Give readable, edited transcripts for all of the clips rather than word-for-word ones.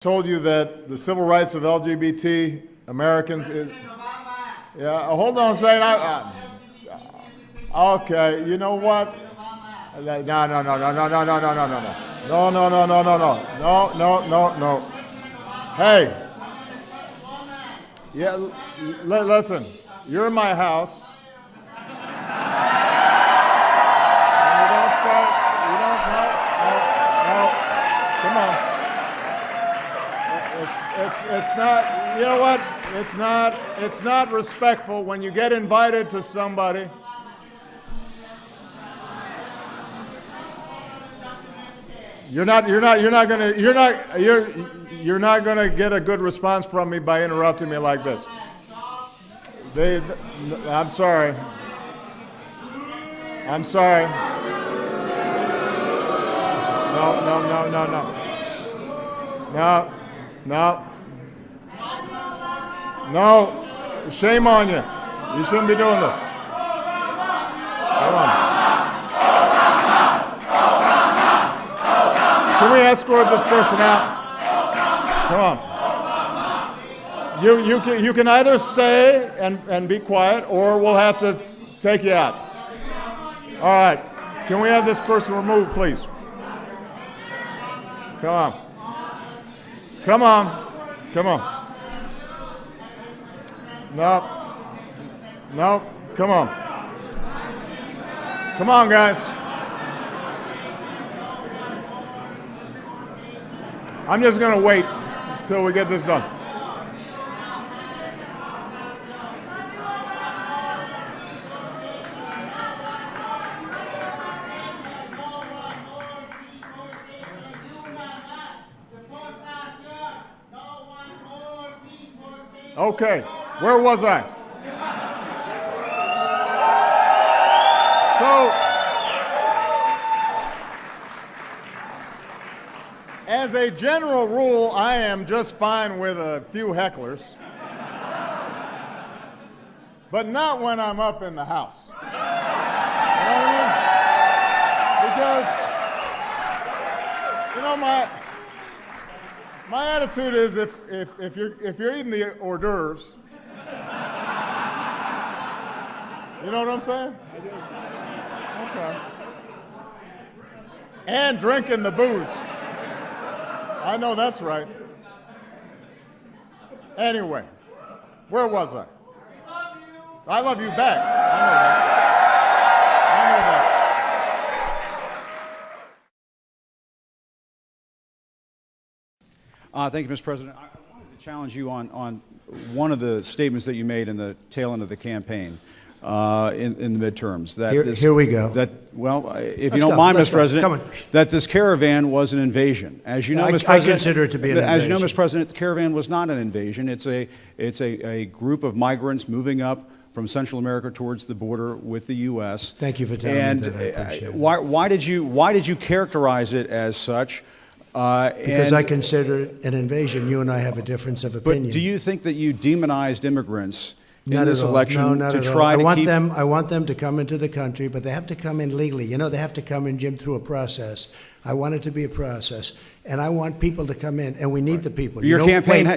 told you that the civil rights of LGBT Americans is... Yeah, hold on a second. Okay, you know what? No, no, no, no, no, no, no, no, no, no, no. No, no, no, no, no, no. No, no, no, no. Hey. Yeah, listen. You're in my house. And you don't start... You don't... No, no, no. Come on. It's not, you know what? It's not respectful when you get invited to somebody. You're not gonna get a good response from me by interrupting me like this. I'm sorry. I'm sorry. No, no, no, no, no. No. No. No. Shame on you. You shouldn't be doing this. Come on. Can we escort this person out? Come on. You can either stay and be quiet, or we'll have to take you out. All right. Can we have this person removed, please? Come on. Come on. Come on. No. No. Come on. Come on, guys. I'm just going to wait until we get this done. Okay, where was I? So, as a general rule, I am just fine with a few hecklers, but not when I'm up in the house. You know what I mean? Because, you know, my attitude is if you're eating the hors d'oeuvres, you know what I'm saying? Okay. And drinking the booze. I know that's right. Anyway, where was I? I love you back. I know that. I know that. Thank you, Mr. President. I wanted to challenge you on one of the statements that you made in the tail end of the campaign in the midterms. That here we go. Well, if you don't mind, Mr. President, that this caravan was an invasion. As you know, Mr. President, I consider it to be an invasion. As you know, Mr. President, the caravan was not an invasion. It's a group of migrants moving up from Central America towards the border with the U.S. Thank you for telling me that. I appreciate it. Why did you characterize it as such? Because I consider it an invasion. You and I have a difference of opinion. But do you think that you demonized immigrants in this election to try to keep... I want them to come into the country, but they have to come in legally. You know, they have to come in, Jim, through a process. I want it to be a process, and I want people to come in, and we need the people. Your campaign...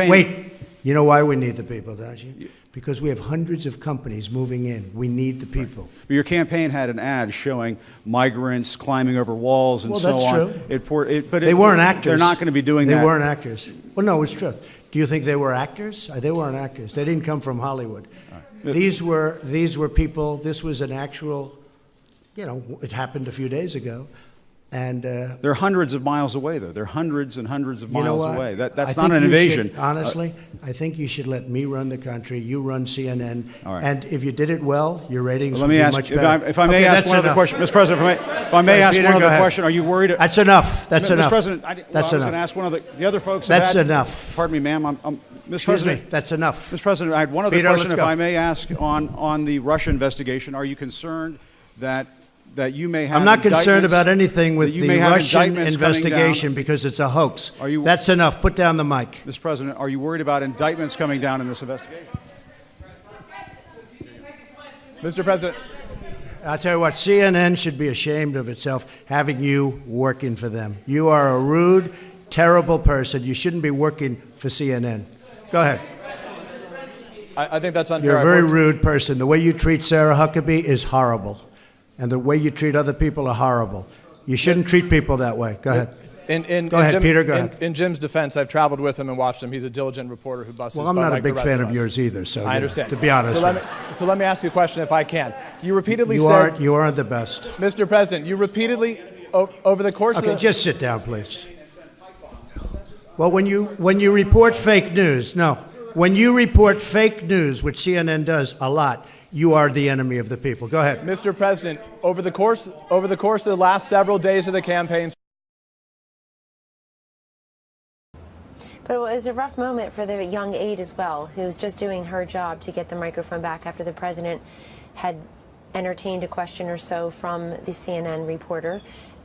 Wait. You know why we need the people, don't you? Because we have hundreds of companies moving in. We need the people. Right. But your campaign had an ad showing migrants climbing over walls and so on. Well, that's true. But they weren't actors. They're not going to be doing that. They weren't actors. Well, no, it's true. Do you think they were actors? They weren't actors. They didn't come from Hollywood. Right. These were people. This was an actual, you know, it happened a few days ago. And they're hundreds of miles away, though. They're hundreds and hundreds of miles away. That's not an invasion. Honestly, I think you should let me run the country. You run CNN. All right. And if you did it well, your ratings would be much better. If I may ask one other question, Mr. President. If I may ask one other question, are you worried? That's enough. That's enough. Mr. President, I was going to ask one of the other folks. That's enough. Pardon me, ma'am. Mr. President, that's enough. Mr. President, I had one other question, if I may ask, on the Russia investigation. Are you concerned that you may have... I'm not concerned about anything with the Russian investigation because it's a hoax. That's enough. Put down the mic. Mr. President, are you worried about indictments coming down in this investigation? Mr. President. I'll tell you what, CNN should be ashamed of itself having you working for them. You are a rude, terrible person. You shouldn't be working for CNN. Go ahead. I think that's unfair. You're a very rude person. The way you treat Sarah Huckabee is horrible. And the way you treat other people are horrible. You shouldn't treat people that way. Go ahead. Go ahead, Peter. Go ahead. In Jim's defense, I've traveled with him and watched him. He's a diligent reporter who busts his butt. Well, I'm not like a big the rest fan of of yours either, so I understand. To be honest So let me ask you a question if I can. You repeatedly said... You aren't the best. Mr. President, you repeatedly, over the course of the... Okay, just sit down, please. Well, when you report fake news, when you report fake news, which CNN does a lot, you are the enemy of the people. Go ahead. Mr. President, over the course of the last several days of the campaign... But it was a rough moment for the young aide as well, who was just doing her job to get the microphone back after the president had entertained a question or so from the CNN reporter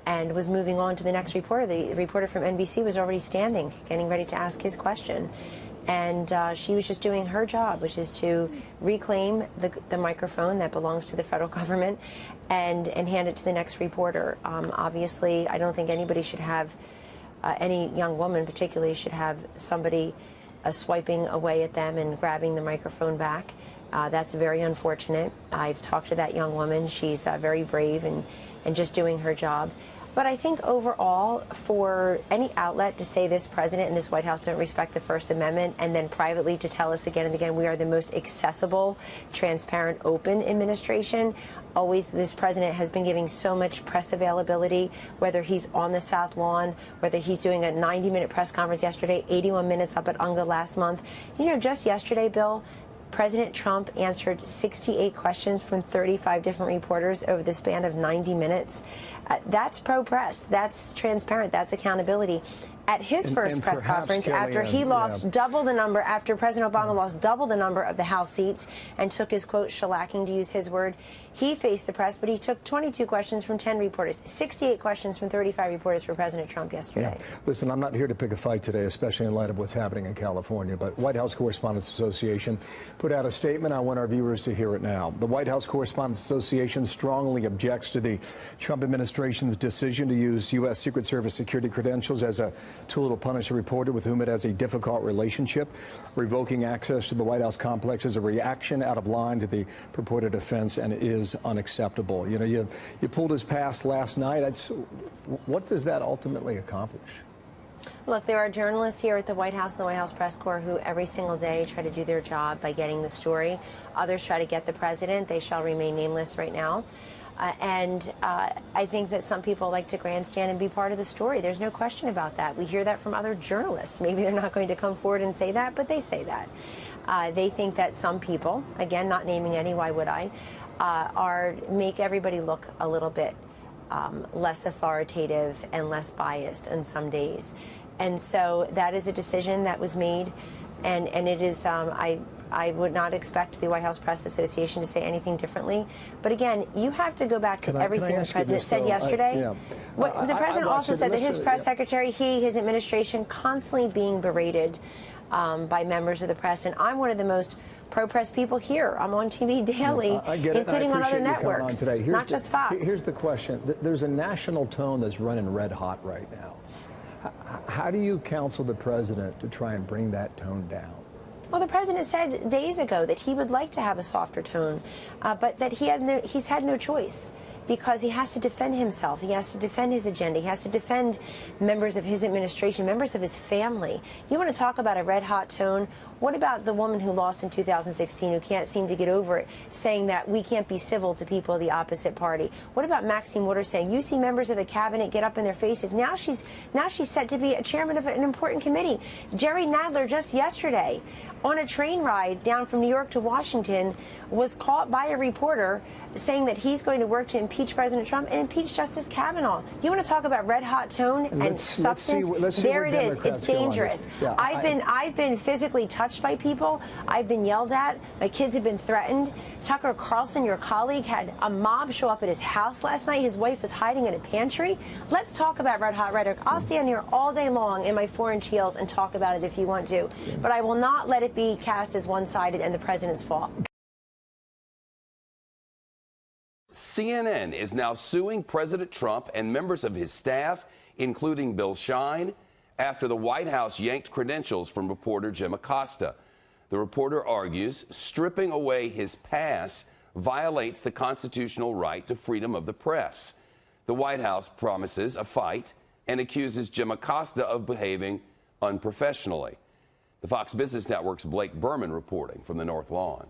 and was moving on to the next reporter. The reporter from NBC was already standing, getting ready to ask his question. And she was just doing her job, which is to reclaim the microphone that belongs to the federal government and hand it to the next reporter. Obviously, I don't think anybody should have any young woman particularly should have somebody swiping away at them and grabbing the microphone back. That's very unfortunate. I've talked to that young woman. She's very brave and just doing her job. But I think overall, for any outlet to say this president and this White House don't respect the First Amendment and then privately to tell us again and again we are the most accessible, transparent, open administration, always this president has been giving so much press availability, whether he's on the South Lawn, whether he's doing a 90-minute press conference yesterday, 81 minutes up at UNGA last month. You know, just yesterday, Bill, President Trump answered 68 questions from 35 different reporters over the span of 90 minutes. That's pro-press. That's transparent. That's accountability. At his first press conference, after he lost double the number, after President Obama lost double the number of the House seats and took his, quote, shellacking, to use his word, he faced the press, but he took 22 questions from 10 reporters, 68 questions from 35 reporters for President Trump yesterday. Yeah. Listen, I'm not here to pick a fight today, especially in light of what's happening in California, but White House Correspondents Association put out a statement. I want our viewers to hear it now. The White House Correspondents Association strongly objects to the Trump administration's decision to use U.S. Secret Service security credentials as a tool to punish a reporter with whom it has a difficult relationship. Revoking access to the White House complex is a reaction out of line to the purported offense and is unacceptable. You know, you pulled his past last night. What does that ultimately accomplish? Look, there are journalists here at the White House and the White House Press Corps who every single day try to do their job by getting the story. Others try to get the president. They shall remain nameless right now. I think that some people like to grandstand and be part of the story. There's no question about that. We hear that from other journalists. Maybe they're not going to come forward and say that, but they say that. They think that some people, again, not naming any, why would I, make everybody look a little bit less authoritative and less biased on some days. And so that is a decision that was made, and it is, I would not expect the White House Press Association to say anything differently. But again, you have to go back to everything the president said yesterday. The president also said that his press secretary, his administration, constantly being berated by members of the press. And I'm one of the most pro-press people here. I'm on TV daily, including on other networks, not just Fox. Here's the question. There's a national tone that's running red hot right now. How do you counsel the president to try and bring that tone down? Well, the president said days ago that he would like to have a softer tone, but that he's had no choice, because he has to defend himself. He has to defend his agenda. He has to defend members of his administration, members of his family. You want to talk about a red-hot tone? What about the woman who lost in 2016 who can't seem to get over it, saying that we can't be civil to people of the opposite party? What about Maxine Waters saying, you see members of the cabinet get up in their faces? Now she's set to be a chairman of an important committee. Jerry Nadler just yesterday on a train ride down from New York to Washington was caught by a reporter saying that he's going to work to impeach President Trump and impeach Justice Kavanaugh. You want to talk about red-hot tone and substance? There it is. It's dangerous. Yeah, I've been physically touched by people. I've been yelled at. My kids have been threatened. Tucker Carlson, your colleague, had a mob show up at his house last night. His wife was hiding in a pantry. Let's talk about red-hot rhetoric. I'll stand here all day long in my 4-inch heels and talk about it if you want to. But I will not let it be cast as one-sided and the president's fault. CNN is now suing President Trump and members of his staff, including Bill Shine, after the White House yanked credentials from reporter Jim Acosta. The reporter argues stripping away his pass violates the constitutional right to freedom of the press. The White House promises a fight and accuses Jim Acosta of behaving unprofessionally. The Fox Business Network's Blake Berman reporting from the North Lawn.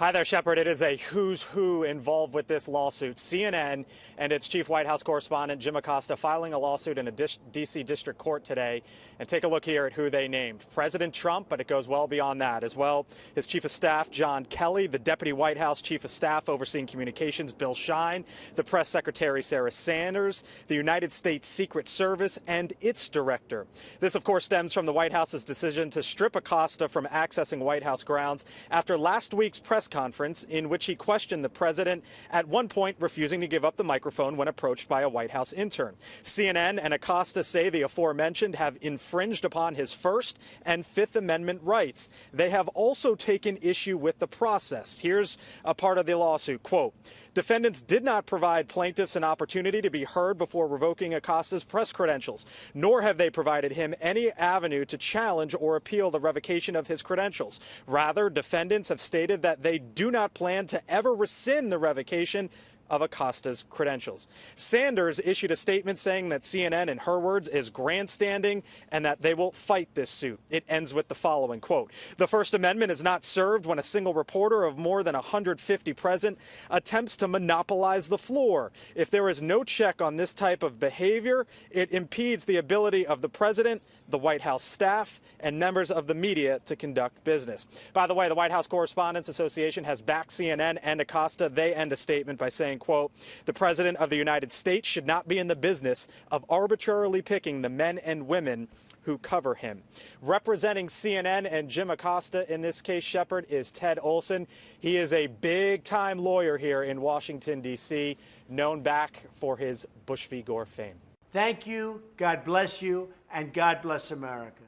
Hi there, Shepard. It is a who's who involved with this lawsuit. CNN and its chief White House correspondent, Jim Acosta, filing a lawsuit in a D.C. district court today. And take a look here at who they named. President Trump, but it goes well beyond that as well. His chief of staff, John Kelly, the deputy White House chief of staff overseeing communications, Bill Shine, the press secretary, Sarah Sanders, the United States Secret Service, and its director. This, of course, stems from the White House's decision to strip Acosta from accessing White House grounds after last week's press conference in which he questioned the president, at one point refusing to give up the microphone when approached by a White House intern. CNN and Acosta say the aforementioned have infringed upon his First and Fifth Amendment rights. They have also taken issue with the process. Here's a part of the lawsuit, quote, defendants did not provide plaintiffs an opportunity to be heard before revoking Acosta's press credentials, nor have they provided him any avenue to challenge or appeal the revocation of his credentials. Rather, defendants have stated that they do not plan to ever rescind the revocation of Acosta's credentials. Sanders issued a statement saying that CNN, in her words, is grandstanding and that they will fight this suit. It ends with the following, quote, the First Amendment is not served when a single reporter of more than 150 present attempts to monopolize the floor. If there is no check on this type of behavior, it impedes the ability of the president, the White House staff, and members of the media to conduct business. By the way, the White House Correspondents Association has backed CNN and Acosta. They end a statement by saying, quote, the president of the United States should not be in the business of arbitrarily picking the men and women who cover him. Representing CNN and Jim Acosta in this case, Shepard, is Ted Olson. He is a big-time lawyer here in Washington, D.C., known back for his Bush v. Gore fame. Thank you, God bless you, and God bless America.